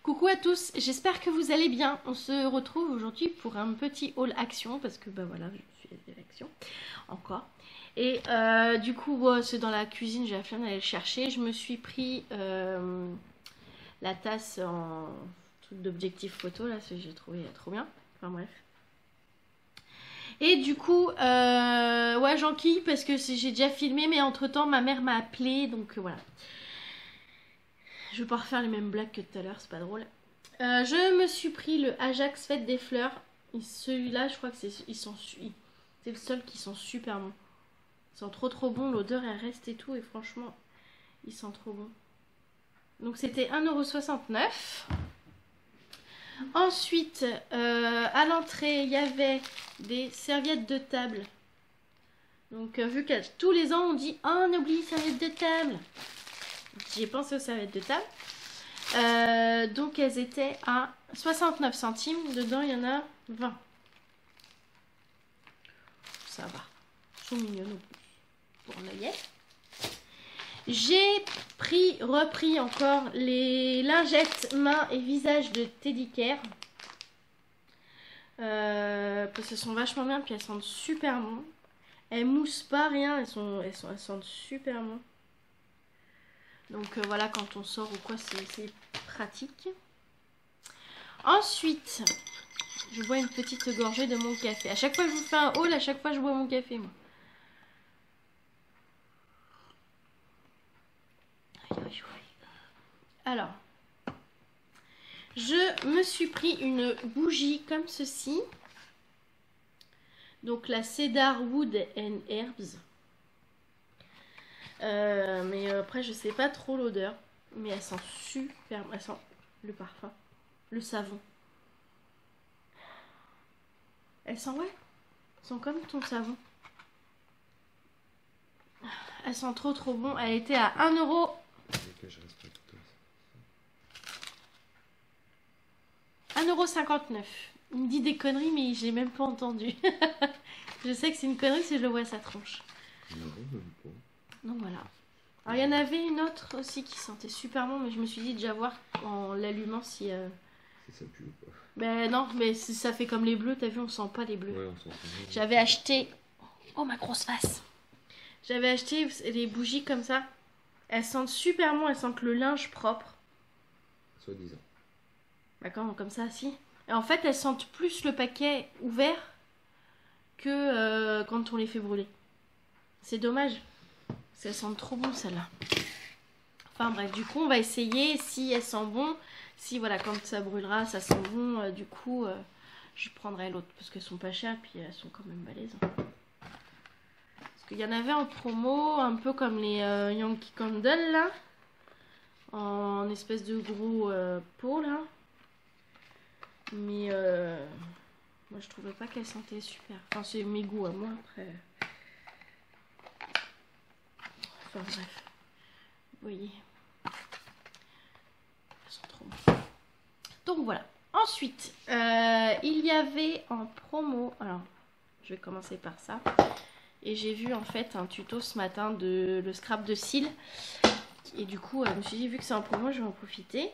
Coucou à tous, j'espère que vous allez bien. On se retrouve aujourd'hui pour un petit haul action parce que bah voilà, je suis à l'action encore. Et du coup, c'est dans la cuisine, j'ai la flemme d'aller le chercher. Je me suis pris la tasse en truc d'objectif photo là, j'ai trouvé trop bien. Enfin bref. Et du coup, ouais, j'enquille parce que j'ai déjà filmé, mais entre temps, ma mère m'a appelé, donc voilà. Je vais pas refaire les mêmes blagues que tout à l'heure, c'est pas drôle. Je me suis pris le Ajax Fête des Fleurs. Celui-là, je crois que c'est le seul qui sent super bon. Ils sont trop bons, l'odeur elle reste et tout, et franchement, ils sentent trop bon. Donc c'était 1,69 €. Ensuite, à l'entrée, il y avait des serviettes de table. Donc vu que tous les ans on dit « Oh, on oublie les serviettes de table !» J'ai pensé aux serviettes de table. Donc elles étaient à 69 centimes. Dedans il y en a 20. Ça va. Elles sont mignonnes pour l'œillet. J'ai repris encore les lingettes mains et visage de Teddy Care. Parce qu'elles sont vachement bien, puis elles sentent super bon. Elles moussent pas rien, elles sentent super bon. Donc voilà, quand on sort ou quoi, c'est pratique. Ensuite, je bois une petite gorgée de mon café. À chaque fois que je vous fais un haul, à chaque fois je bois mon café, moi. Alors, je me suis pris une bougie comme ceci. Donc la Cedar Wood and Herbs. Mais après, je sais pas trop l'odeur. Mais elle sent super. Elle sent le parfum. Le savon. Elle sent, ouais. Elle sent comme ton savon. Elle sent trop bon. Elle était à 1 €. 1,59 €. Il me dit des conneries, mais j'ai même pas entendu. Je sais que c'est une connerie si je le vois à sa tronche. Donc voilà. Alors il y en avait une autre aussi qui sentait super bon, mais je me suis dit déjà voir en l'allumant si... Ça pue ou pas? Ben non, mais ça fait comme les bleus, t'as vu, on sent pas les bleus. Ouais, on sent pas. J'avais acheté... Oh ma grosse face. J'avais acheté les bougies comme ça. Elles sentent super bon, elles sentent le linge propre. Soi-disant. D'accord, comme ça, si. Et en fait, elles sentent plus le paquet ouvert que quand on les fait brûler. C'est dommage. Elles sentent trop bon, celle-là. Enfin bref, du coup, on va essayer si elles sentent bon. Si, voilà, quand ça brûlera, ça sent bon. Du coup, je prendrai l'autre parce qu'elles sont pas chères. Puis elles sont quand même balèzes. Parce qu'il y en avait en promo, un peu comme les Yankee Candle, là. En espèce de gros pot, là. Mais moi je trouvais pas qu'elle sentait super. Enfin c'est mes goûts à moi après. Enfin bref. Vous voyez. Elles sont trop bonnes. Donc voilà. Ensuite, il y avait en promo. Alors, je vais commencer par ça. Et j'ai vu en fait un tuto ce matin de le scrap de cils. Et du coup, je me suis dit, vu que c'est en promo, je vais en profiter.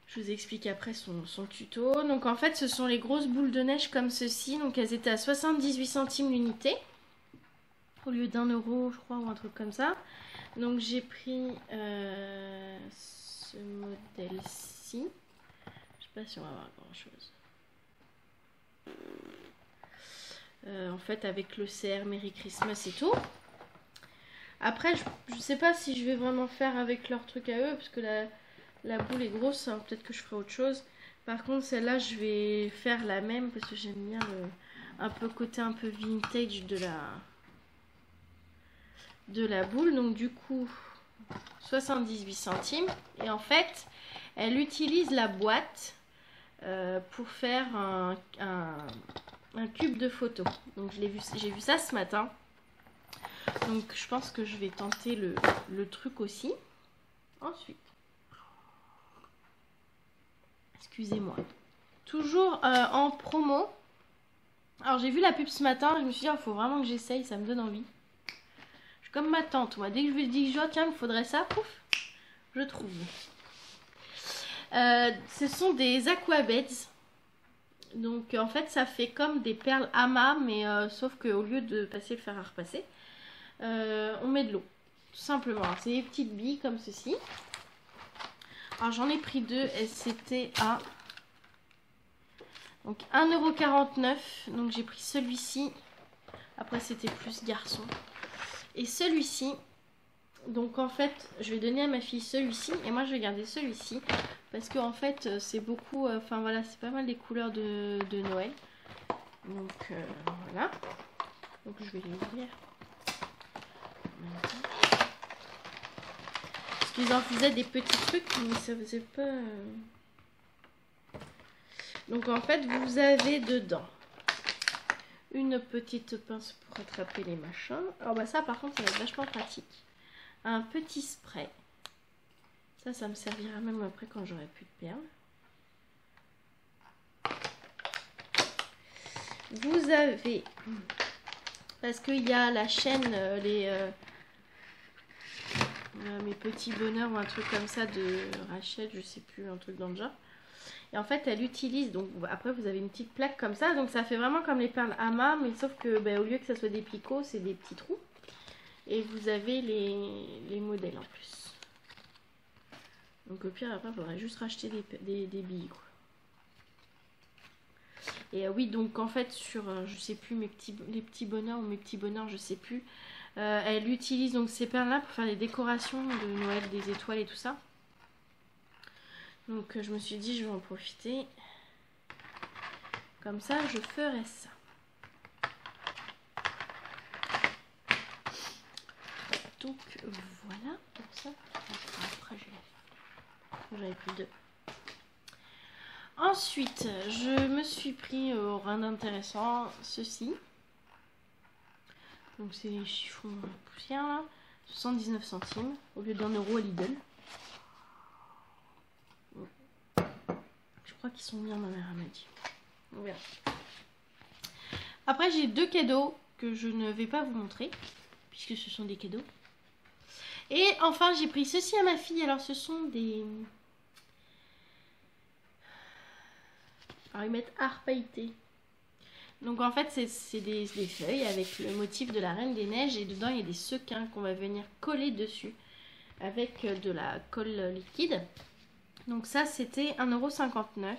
Je vous explique après son tuto. Donc en fait, ce sont les grosses boules de neige comme ceci. Donc elles étaient à 78 centimes l'unité. Au lieu d'1 €, je crois, ou un truc comme ça. Donc j'ai pris ce modèle-ci. Je sais pas si on va avoir grand-chose. En fait, avec le CR Merry Christmas et tout. Après, je sais pas si je vais vraiment faire avec leur truc à eux. Parce que la boule est grosse, hein. Peut-être que je ferai autre chose. Par contre, celle-là, je vais faire la même parce que j'aime bien un peu côté un peu vintage de la boule. Donc du coup, 78 centimes. Et en fait, elle utilise la boîte pour faire un cube de photo. Donc j'ai vu ça ce matin. Donc je pense que je vais tenter le truc aussi. Ensuite. Excusez-moi. Toujours en promo. Alors j'ai vu la pub ce matin, je me suis dit, il faut vraiment que j'essaye, ça me donne envie. Je suis comme ma tante, moi. Dès que je lui dis, tiens, il me faudrait ça, pouf, je trouve. Ce sont des aquabeds. Donc en fait ça fait comme des perles amas, mais sauf qu'au lieu de passer le fer à repasser, on met de l'eau. Tout simplement. C'est des petites billes comme ceci. Alors j'en ai pris deux et c'était à donc 1,49 €. Donc j'ai pris celui-ci. Après c'était plus garçon. Et celui-ci. Donc en fait je vais donner à ma fille celui-ci. Et moi je vais garder celui-ci. Parce que en fait c'est beaucoup. Enfin voilà, c'est pas mal les couleurs de Noël. Donc voilà. Donc je vais les ouvrir. Parce qu'ils en faisaient des petits trucs, mais ça faisait pas. Donc en fait vous avez dedans une petite pince pour attraper les machins. Alors bah ça par contre ça va être vachement pratique. Un petit spray. Ça me servira même après quand j'aurai plus de perles. Vous avez, parce qu'il y a la chaîne, mes petits bonheurs ou un truc comme ça de Rachel, je sais plus, un truc dans le genre. Et en fait elle utilise, donc après vous avez une petite plaque comme ça, donc ça fait vraiment comme les perles amas, mais sauf que au lieu que ça soit des picots, c'est des petits trous. Et vous avez les modèles en plus. Donc au pire après il faudrait juste racheter des billes quoi. Et oui, donc en fait sur je sais plus les petits bonheurs ou mes petits bonheurs, je sais plus, elle utilise donc ces perles là pour faire des décorations de Noël, des étoiles et tout ça. Donc je me suis dit je vais en profiter, comme ça je ferai ça. Donc voilà pour ça. Après je l'ai fait. J'avais pris deux. Ensuite, je me suis pris rien d'intéressant, ceci. Donc c'est les chiffons poussière là, 79 centimes au lieu d'1 € à Lidl. Je crois qu'ils sont bien, ma mère m'a dit. On verra. Après j'ai deux cadeaux que je ne vais pas vous montrer puisque ce sont des cadeaux. Et enfin j'ai pris ceci à ma fille. Alors ce sont des... Alors ils mettent art pailleté. Donc en fait c'est des feuilles avec le motif de la Reine des Neiges et dedans il y a des sequins qu'on va venir coller dessus avec de la colle liquide. Donc ça c'était 1,59 €.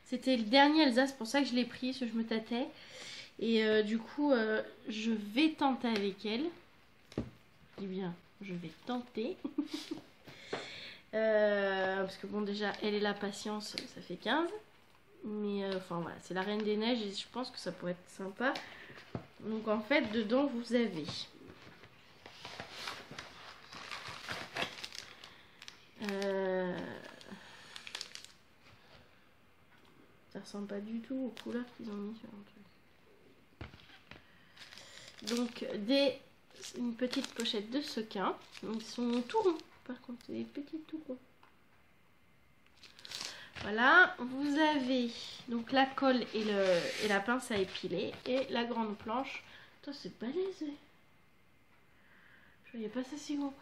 C'était le dernier Elsa, c'est pour ça que je l'ai pris, parce que je me tâtais. Et du coup je vais tenter avec elle. Je dis bien je vais tenter. Parce que bon déjà elle est la patience, ça fait 15. Mais enfin voilà, c'est la Reine des Neiges et je pense que ça pourrait être sympa. Donc en fait, dedans vous avez ça ressemble pas du tout aux couleurs qu'ils ont mis sur un truc. Donc une petite pochette de sequins. Donc ils sont tout ronds. Par contre, c'est des petits tout ronds. Voilà, vous avez donc la colle et la pince à épiler et la grande planche. Putain, c'est balèze. Je voyais pas ça si gros.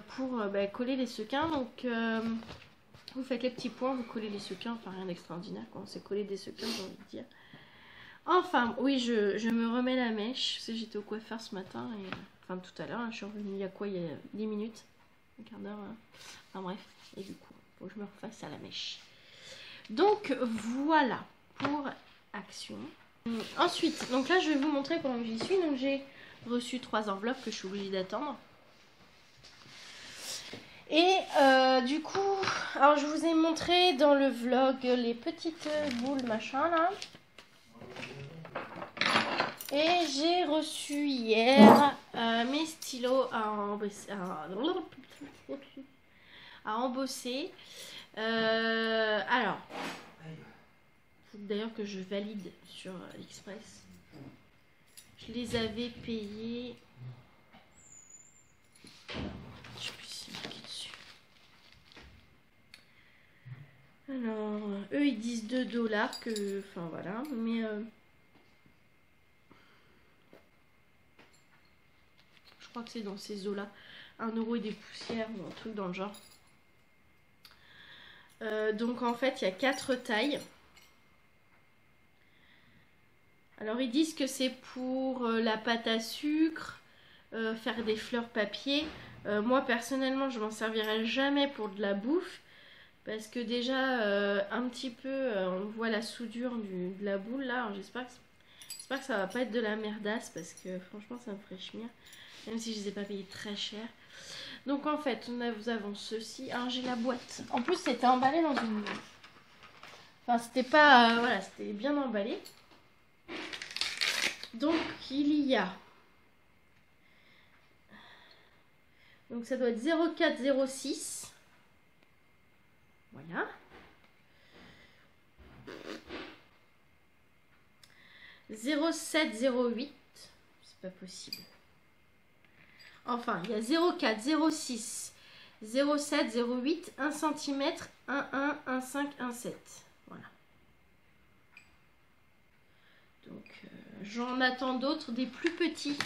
Pour coller les sequins. Donc, vous faites les petits points, vous collez les sequins. Enfin, rien d'extraordinaire quand c'est coller des sequins, j'ai envie de dire. Enfin, oui, je me remets la mèche. Parce que j'étais au coiffeur ce matin. Enfin, tout à l'heure. Hein, je suis revenue il y a quoi? Il y a 10 minutes. Un quart d'heure. Enfin, bref. Et du coup, faut que je me refasse à la mèche. Donc voilà pour Action. Ensuite, donc là je vais vous montrer comment j'y suis. Donc j'ai reçu 3 enveloppes que je suis obligée d'attendre. Et du coup, alors je vous ai montré dans le vlog les petites boules machin là. Et j'ai reçu hier mes stylos à embosser. Alors, faut d'ailleurs que je valide sur AliExpress. Je les avais payés. Je sais plus si c'est marqué dessus. Alors, eux ils disent 2 $, que. Enfin voilà, mais. Je crois que c'est dans ces eaux-là. 1 € et des poussières ou un truc dans le genre. Donc en fait il y a 4 tailles. Alors ils disent que c'est pour la pâte à sucre, faire des fleurs papier. Moi personnellement je m'en servirai jamais pour de la bouffe. Parce que déjà un petit peu on voit la soudure de la boule là. J'espère que ça va pas être de la merdasse. Parce que franchement ça me ferait chmir. Même si je les ai pas payés très cher. Donc en fait nous avons ceci. Alors j'ai la boîte. En plus c'était emballé dans une... Enfin c'était pas... voilà, c'était bien emballé. Donc il y a... Donc ça doit être 0406. Voilà. 0708. C'est pas possible. Enfin, il y a 04, 06, 07, 08, 1 cm, 1, 1, 15, 17. Voilà. Donc, j'en attends d'autres, des plus petits.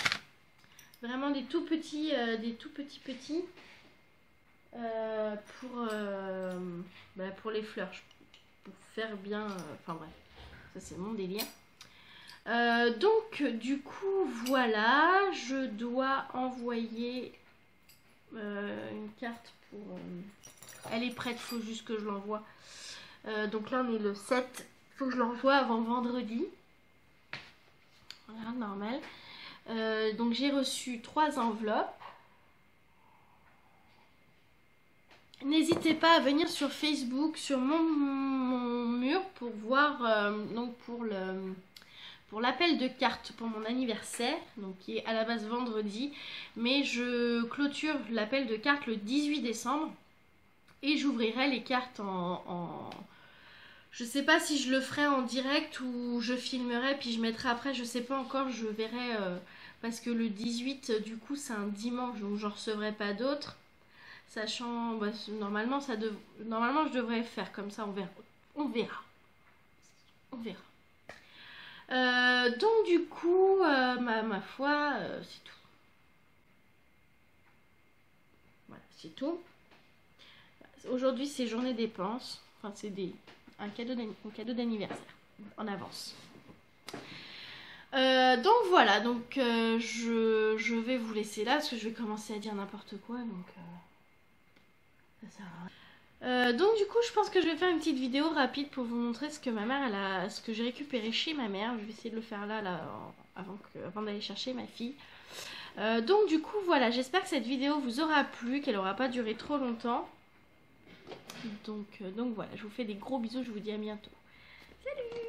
Vraiment des tout petits, petits. Pour les fleurs. Pour faire bien... Enfin bref, ça c'est mon délire. Donc du coup voilà, je dois envoyer une carte pour... elle est prête, il faut juste que je l'envoie. Donc là on est le 7, il faut que je l'envoie avant vendredi. Voilà, normal. Donc j'ai reçu 3 enveloppes. N'hésitez pas à venir sur Facebook, sur mon mur pour voir, donc pour l'appel de cartes pour mon anniversaire, donc qui est à la base vendredi, mais je clôture l'appel de cartes le 18 décembre et j'ouvrirai les cartes je sais pas si je le ferai en direct ou je filmerai puis je mettrai après, je sais pas encore, je verrai, parce que le 18 du coup c'est un dimanche donc j'en recevrai pas d'autres, sachant, normalement je devrais faire comme ça, on verra. Donc du coup, ma foi, c'est tout. Voilà, c'est tout. Aujourd'hui, c'est journée dépenses. Enfin, c'est un cadeau d'anniversaire en avance. Donc voilà, donc je vais vous laisser là parce que je vais commencer à dire n'importe quoi. Donc ça sert à rien. Donc du coup je pense que je vais faire une petite vidéo rapide pour vous montrer ce que ma mère ce que j'ai récupéré chez ma mère. Je vais essayer de le faire là avant d'aller chercher ma fille. Donc du coup voilà, j'espère que cette vidéo vous aura plu, qu'elle n'aura pas duré trop longtemps. Donc voilà, je vous fais des gros bisous, je vous dis à bientôt. Salut!